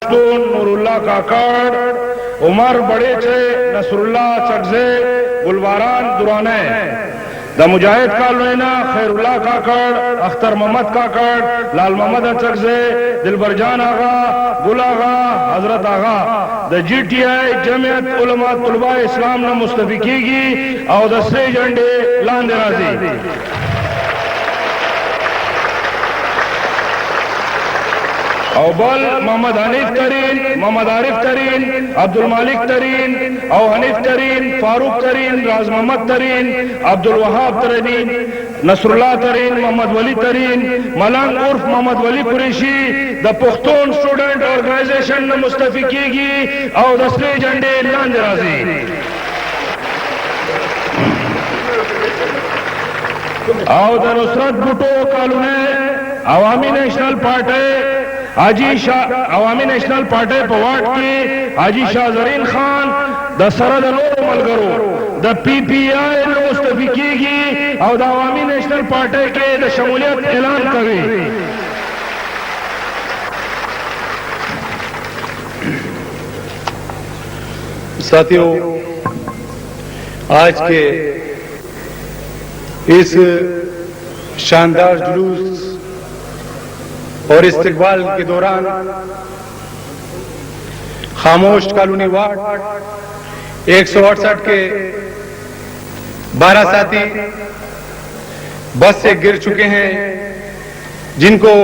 नूरुल्लाह काकड़, उमर बड़ेचे, नसरुल्लाह चकजे, गुलबारान दुराने, द मुजाहिद कालवेना, खैरुल्लाह काकड़, अख्तर मोहम्मद काकड़, लाल मोहम्मद चकजे, दिलबरजान आगा, गुल आगा, हजरत आगा, द GTI जमियत उलमा तुलबा इस्लाम न मुस्तफिकीगी और द से झंडे लांदे राजी। अव्वल मोहम्मद हनीफ तरीन, मोहम्मद आरिफ तरीन, अब्दुल मालिक तरीन, और हनीफ तरीन, फारूक तरीन, राज मोहम्मद तरीन, अब्दुल वहाब तरीन, नसरुल्लाह तरीन, मोहम्मद वली तरीन, मलंग उर्फ मोहम्मद वली कुरैशी, द पुख्तून स्टूडेंट ऑर्गेनाइजेशन न मुस्तफिकीगी और दसरे झंडे लांदे राजी। और द नुसरत भुट्टो कालूने Awami national party Awami national party पवाट के हाजी शाह जरीन खान, द सरद नूर मलगरो, द PPI मुस्तफिकीगी और द अवामी नेशनल पार्टी के द शमूलियत ऐलान करे। साथियों, आज के इस शानदार जुलूस और इस्तकबाल के दौरान खामोश कॉलोनी वार्ड 168 के 12 साथी बस से गिर चुके हैं, जिनको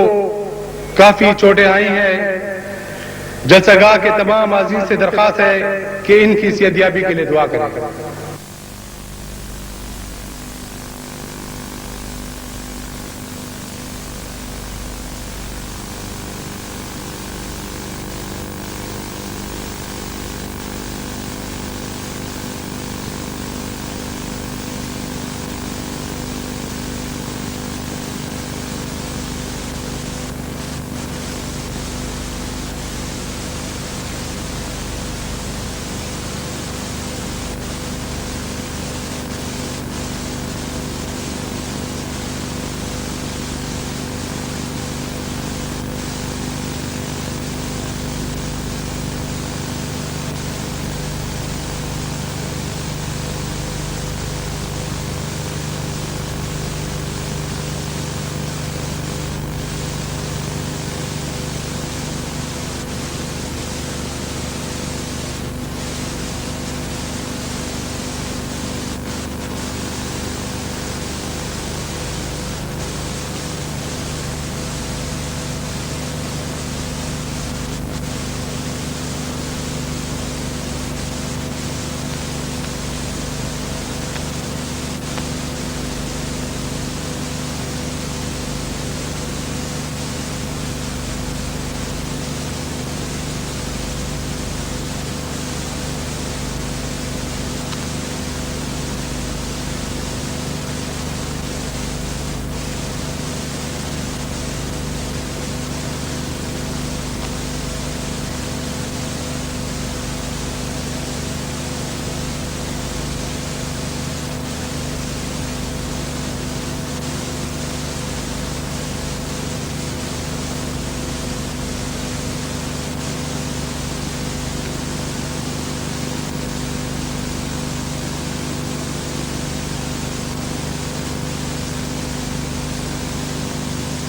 काफी चोटें आई हैं। जलसागाह के तमाम अजीज से दरख्वास्त है कि इनकी सेहतयाबी के लिए दुआ करें।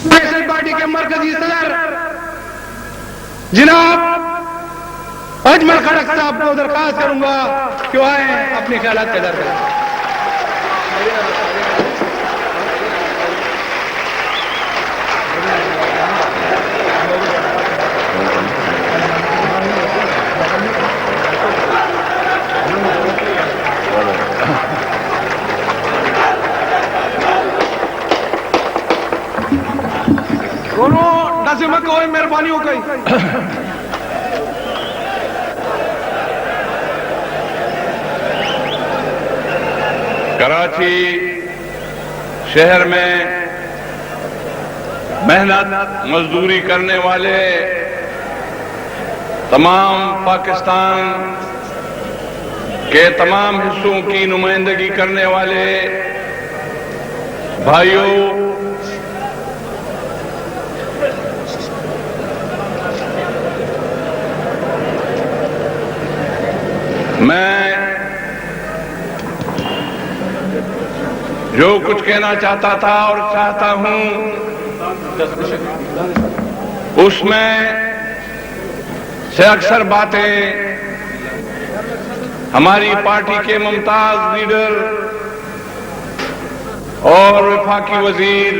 नेशनल पार्टी के मरकजी सदर जनाब अजमल खड़क साहब को दरखास्त करूंगा कि आए अपने ख्यालात का इज़हार करें। दोनों नसीम को मेहरबानी हो गई। कराची शहर में मेहनत मजदूरी करने वाले तमाम पाकिस्तान के तमाम हिस्सों की नुमाइंदगी करने वाले भाइयों, मैं जो कुछ कहना चाहता था और चाहता हूं उसमें से अक्सर बातें हमारी पार्टी के मुमताज लीडर और वफाकी वजीर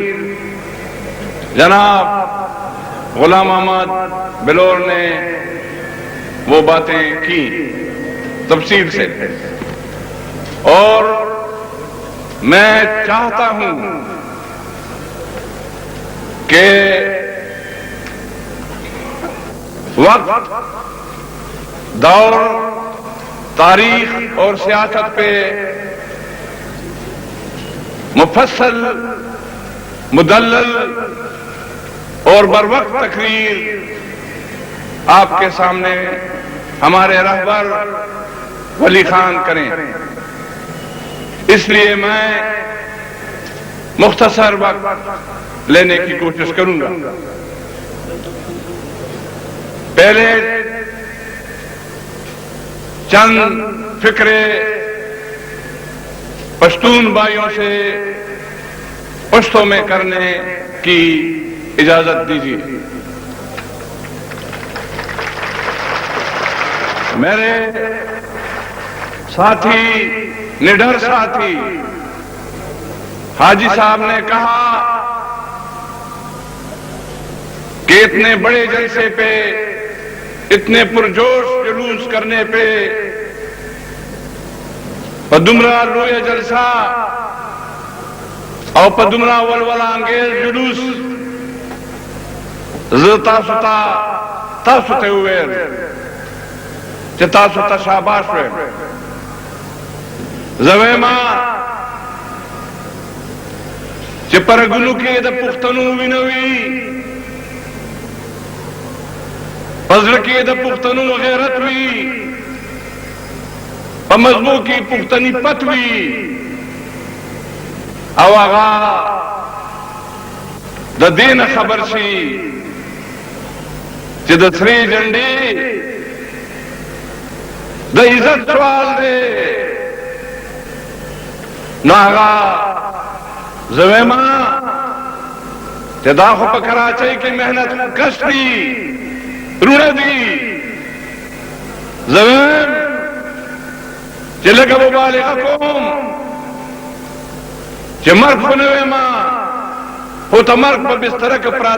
जनाब गुलाम अहमद बिलोर ने वो बातें की तफसील से, और मैं चाहता हूं कि वक्त, दौर, तारीख और सियासत पे मुफस्सल, मुदल्लल और बरवक्त तकरीर आपके सामने हमारे रहबर वली खान करें। इसलिए मैं मुख्तसर वक्त लेने की कोशिश करूंगा। पहले चंद फिक्रे पश्तून भाइयों से पुश्तों में करने की इजाजत दीजिए। मेरे साथी, निडर साथी हाजी साहब ने कहा कि इतने बड़े जलसे पे, इतने पुरजोश जुलूस करने पे पदुमरा लोया जलसा और पदुमरा वलवला अंगेज जुलूस तासुते हुए चितासुता शाबाश हुए जवेमा चिपरगुनु के द पुख्तनु विनवी फजल के द पुख्तनु गैरत हुई मजमू की पुख्तनी पत हुई अवागा द दीन खबर सी चिद श्री झंडी द इज्जत सवाल दे नागा जवेमा दाखो पकराचे की मेहनत कश्ती रूणे दी जवेम चिले का बोबाल हकुम मर्क बने हो तमर्क पर बिस्तर के